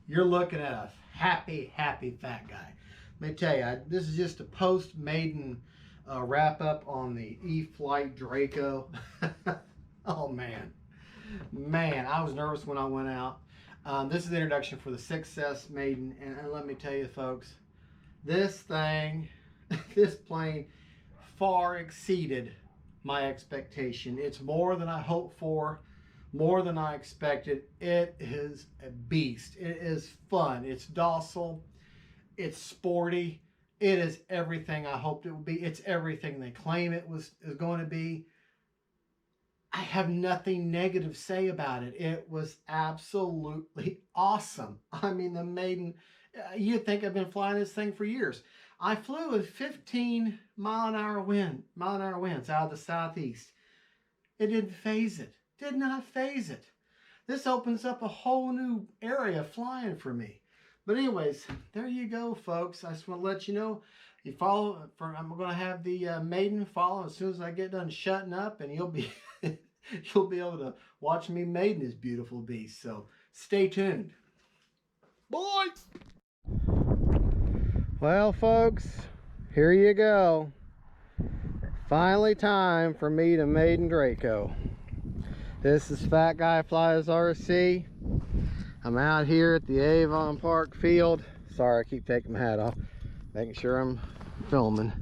you're looking at a happy, happy fat guy. Let me tell you, this is just a post-maiden wrap up on the Eflite Draco. Oh man, I was nervous when I went out. This is the introduction for the 6S Maiden, and let me tell you, folks, this thing, this plane far exceeded my expectation. It's more than I hoped for, more than I expected. It is a beast. It is fun. It's docile. It's sporty. It is everything I hoped it would be. It's everything they claim it is going to be. I have nothing negative to say about it. It was absolutely awesome. I mean, the Maiden, you'd think I've been flying this thing for years. I flew with 15 mile an hour winds out of the southeast. It didn't phase it. Did not phase it. This opens up a whole new area of flying for me. But anyways, there you go, folks. I just want to let you know, you follow. I'm going to have the Maiden follow as soon as I get done shutting up, and you'll be you'll be able to watch me maiden this beautiful beast. So stay tuned. Boys! Well, folks, here you go. Finally time for me to maiden Draco. This is Fat Guy Flies RC. I'm out here at the Avon Park field. Sorry, I keep taking my hat off, making sure I'm filming.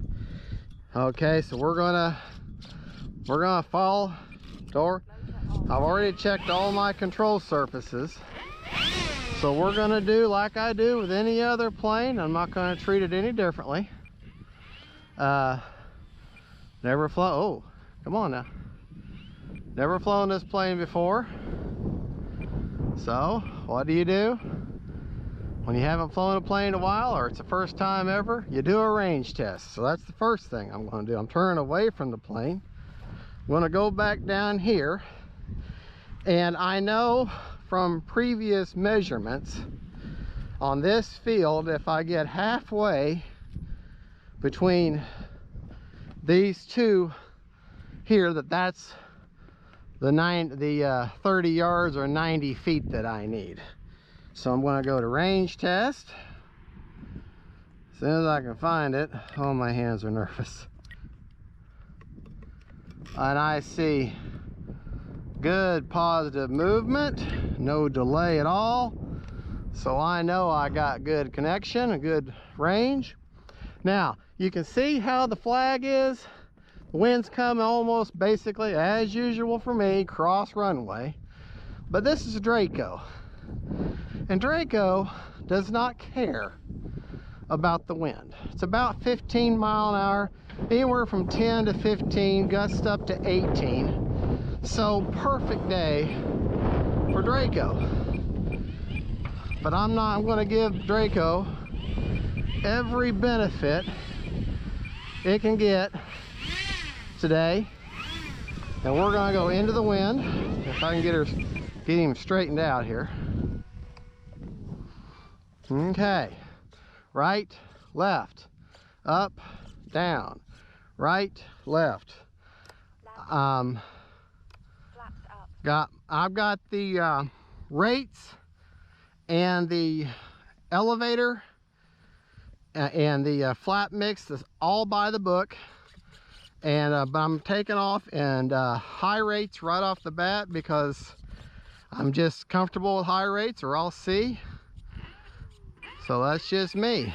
Okay, so we're gonna follow door. I've already checked all my control surfaces. So we're gonna do like I do with any other plane. I'm not gonna treat it any differently. Never flown, oh, come on now. Never flown this plane before. So what do? When you haven't flown a plane in a while, or it's the first time ever, you do a range test. So that's the first thing I'm gonna do. I'm turning away from the plane. I'm gonna go back down here. And I know from previous measurements on this field, if I get halfway between these two here, that's the 30 yards or 90 feet that I need. So I'm going to go to range test as soon as I can find it. Oh, my hands are nervous. And I see good positive movement, no delay at all. So I know I got good connection, a good range. Now you can see how the flag is. The wind's coming almost basically as usual for me, cross runway. But this is a Draco, and Draco does not care about the wind. It's about 15 mile an hour, anywhere from 10 to 15, gusts up to 18. So perfect day for Draco. But I'm going to give Draco every benefit it can get today, and we're going to go into the wind. If I can get him straightened out here. Okay, right, left, up, down, right, left. I've got the rates and the elevator and the flap mix, that's all by the book. And but I'm taking off and high rates right off the bat because I'm just comfortable with high rates, or I'll see. So that's just me.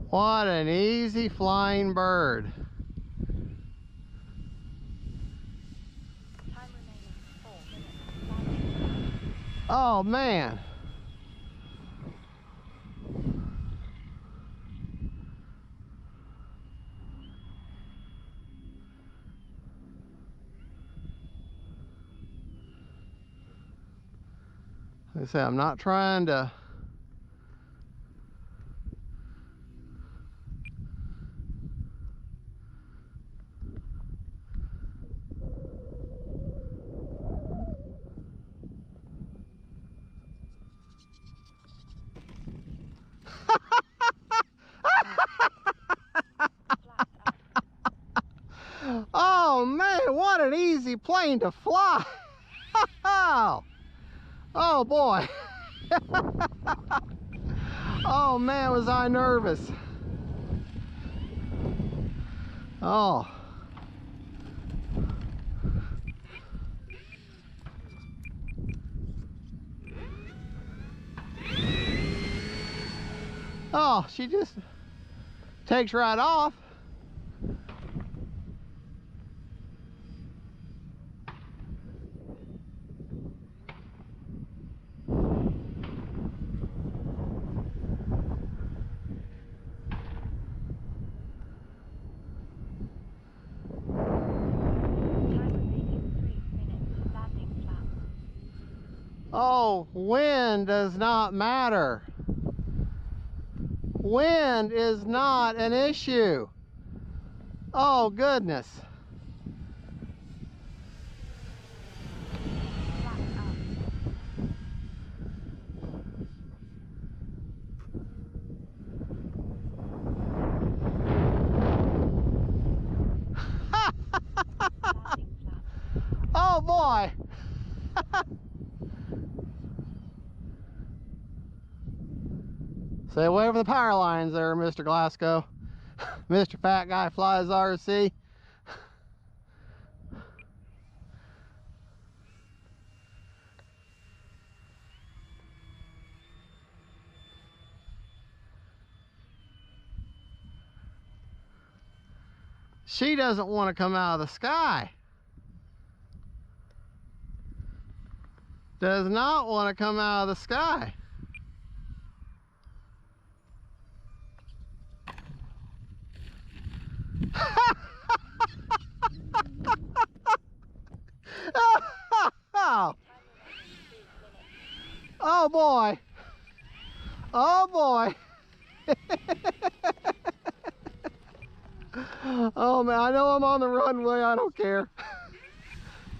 What an easy flying bird. Time remaining 4 minutes. Oh man. Like I say, I'm not trying to easy plane to fly. Oh boy. Oh man, was I nervous. Oh. Oh, she just takes right off. Oh, wind does not matter. Wind is not an issue. Oh, goodness. Oh, boy. Stay away from the power lines there, Mr. Glasgow. Mr. Fat Guy Flies RC. She doesn't want to come out of the sky. Does not want to come out of the sky. Oh boy. Oh boy. Oh man, I know I'm on the runway, I don't care.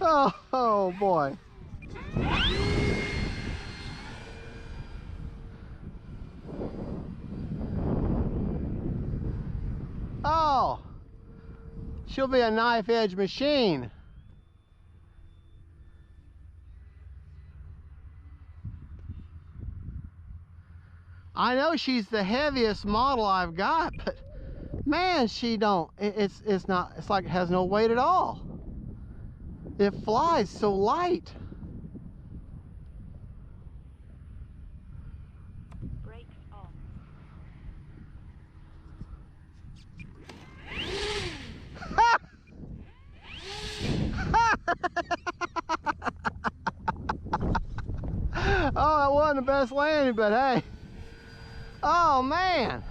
Oh boy. Oh, she'll be a knife edge machine. I know she's the heaviest model I've got, but man, she don't, it's like it has no weight at all. It flies so light. Brakes on. Oh, that wasn't the best landing, but hey. Oh man.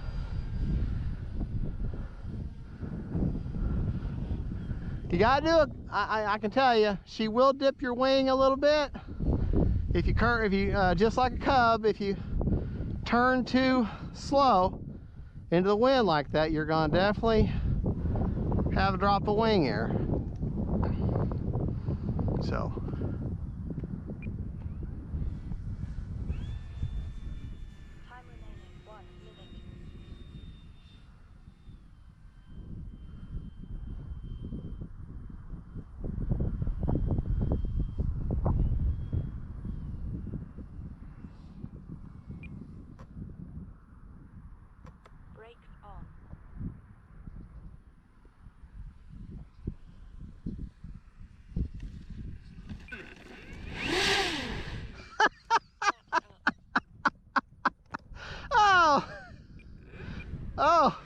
You gotta do it. I can tell you, she will dip your wing a little bit. If you just like a cub, if you turn too slow into the wind like that, you're gonna definitely have a drop of wing here. So. Time remaining 1 minute. Brakes on. Oh! Oh!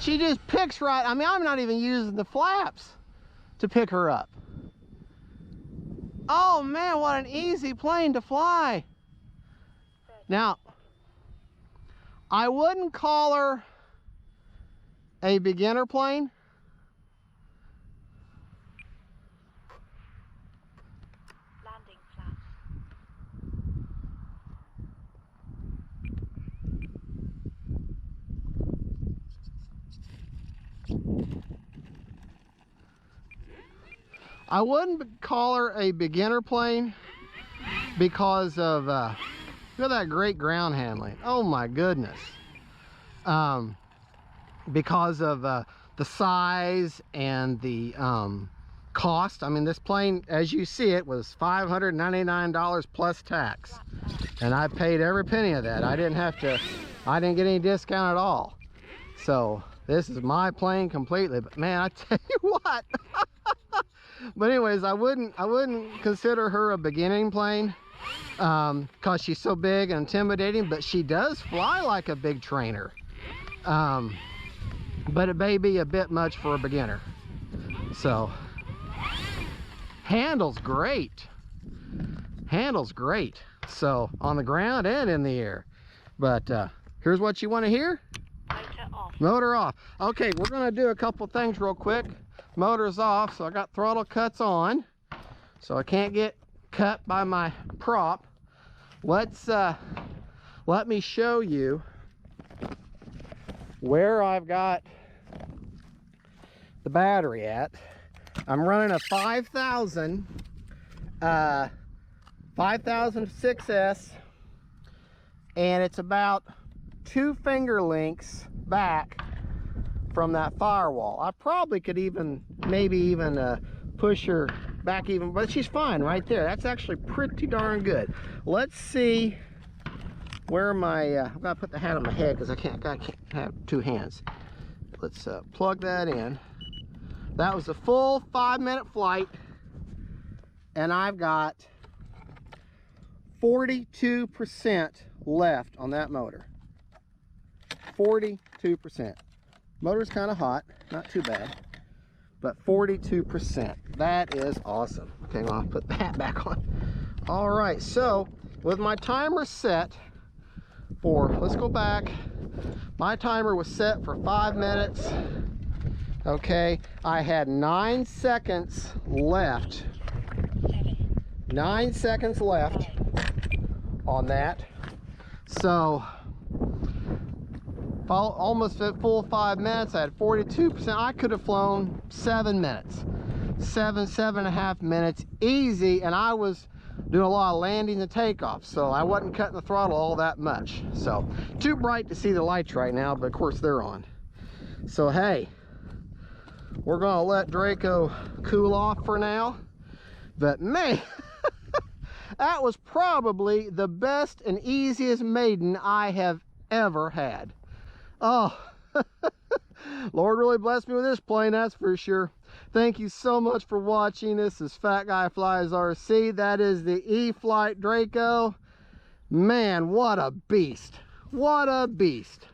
She just picks right. I mean, I'm not even using the flaps to pick her up. Oh man, what an easy plane to fly. Now, I wouldn't call her a beginner plane. Landing flaps. I wouldn't call her a beginner plane because of look at that great ground handling. Oh my goodness. because of the size and the cost. I mean, this plane, as you see it, was $599 plus tax, and I paid every penny of that. I didn't get any discount at all. So this is my plane completely. But man, I tell you what. But anyways, I wouldn't consider her a beginning plane because she's so big and intimidating, but she does fly like a big trainer. But it may be a bit much for a beginner. So handles great. So on the ground and in the air. But here's what you want to hear. Motor off. Okay, we're gonna do a couple things real quick. Motor's off, so I got throttle cuts on, so I can't get cut by my prop. Let me show you where I've got the battery at. I'm running a 5000 6S, and it's about 2 finger lengths back from that firewall. I probably could maybe even push her back even, but she's fine right there. That's actually pretty darn good. Let's see where my I'm gonna put the hat on my head because I can't have 2 hands. Let's plug that in. That was a full 5-minute flight, and I've got 42% left on that motor. 42%. Motor's kind of hot, not too bad, but 42%. That is awesome. Okay, well, I'll put that back on. All right, so with my timer set for, let's go back. My timer was set for 5 minutes. Okay, I had 9 seconds left. 9 seconds left on that. So almost at full 5 minutes. I had 42%. I could have flown 7 minutes, 7.5 minutes easy, and I was doing a lot of landings and takeoffs, so I wasn't cutting the throttle all that much. So too bright to see the lights right now, but of course they're on. So hey, we're gonna let Draco cool off for now. But man, that was probably the best and easiest maiden I have ever had. Oh, Lord really blessed me with this plane, that's for sure. Thank you so much for watching. This is Fat Guy Flies RC. That is the Eflite Draco. Man, what a beast. What a beast.